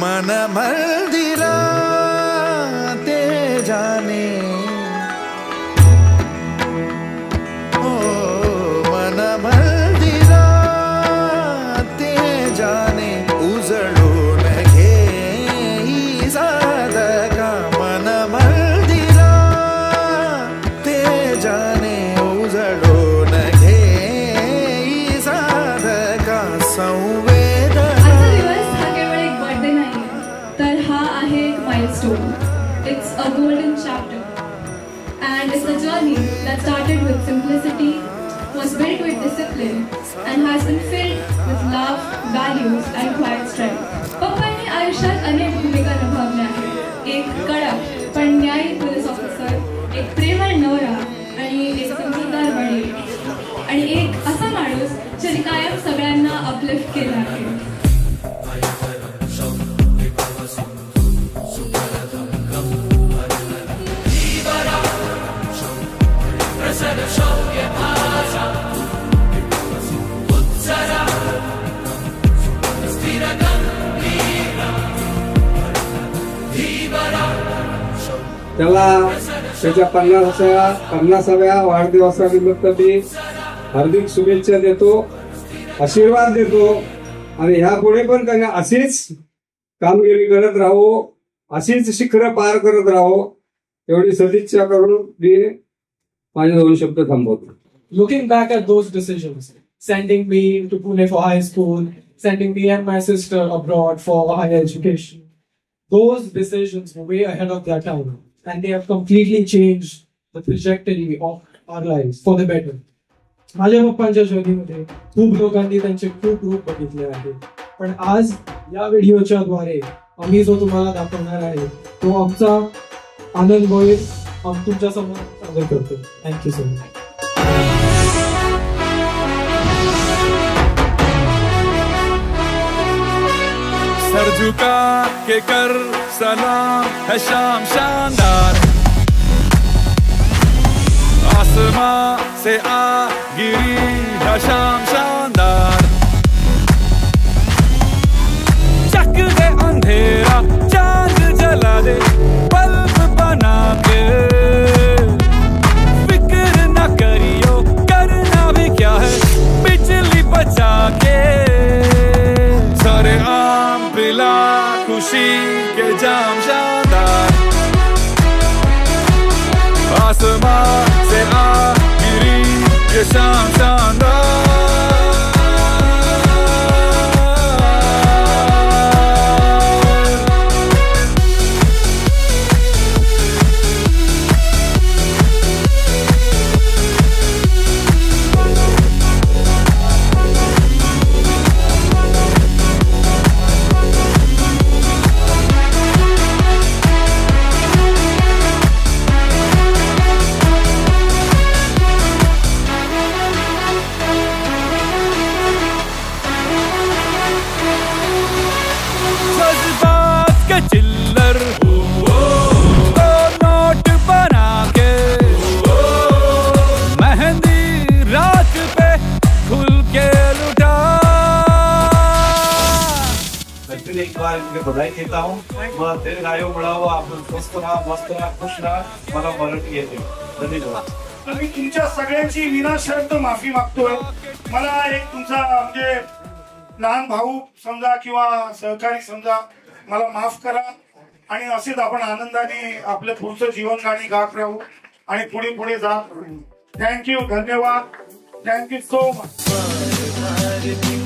मन मंदिरा ते जाने ओ मन मंदिरा ते जाने उजळून घे साधका मन मंदिरा ते जाने उजळून घे साधका संवेद It's a golden chapter, and it's a journey that started with simplicity, was built with discipline, and has been filled with love, values, and quiet strength. पप्पांनी आयुष्यात अनेक भूमिका निभावल्या आहेत. एक कडक पण न्यायी पोलीस ऑफिसर, एक प्रेमळ नवरा आणि एक समजूतदार वडील, आणि एक असा माणूस ज्याने कायम सगळ्यांना अपलिफ्ट केलं आहे. त्याला त्याच्या 50व्या वाढदिवसानिमित्त मी हार्दिक शुभेच्छा देतो, आशीर्वाद देतो आणि ह्यापुढे पण त्यांना अशीच कामगिरी करत राहो, अशीच शिखरं पार करत राहो एवढी सदिच्छा करून मी माझे 2 शब्द थांबवतो. Looking back at those decisions, sending me to Pune for high school, sending me and my sister abroad for higher education, those decisions were way ahead of their time, and they have completely changed the trajectory of our lives for the better. माझ्या पप्पांच्या जर्नीमध्ये खूप लोकांनी त्यांचे खूप रूप बघितले आहे, पण आज या व्हिडिओच्या द्वारे आम्ही जो तुम्हाला दाखवणार आहे तो आमचा आनंद होईल. आम्ही तुमच्या समोर सादर करतो. Thank you so much. सर झुका के कर सलाम है शाम शानदार, आसमां से आ गिरी है शाम शानदार, चक दे अंधेरा चांद जला दे बल्ब बना के, फिक्र न करियो करना भी क्या है बिजली बचा के, सारे आम पिला खुशी के जाम शानदार, आसमां से आ गिरी ये शाम शानदार. चिल्लर तो नोट बना के, मेहंदी रात पे खुल के लुटा. मैं एक बार इनके बधाई देता हूँ. मग ते गायो मिळावं, आपण स्वस्त राहा, मस्त राहा, खुश राहा. मला मराठी येते. धन्यवाद. मी तुमच्या सगळ्यांची विनाशर्त माफी मागतोय. मला एक तुमचा म्हणजे लहान भाऊ समजा किंवा सहकारी समजा, मला माफ करा आणि असेच आपण आनंदाने आपलं पुढचं जीवन गाणी गात राहू आणि पुढे पुढे जात राहू. थँक्यू, धन्यवाद, थँक्यू सो मच.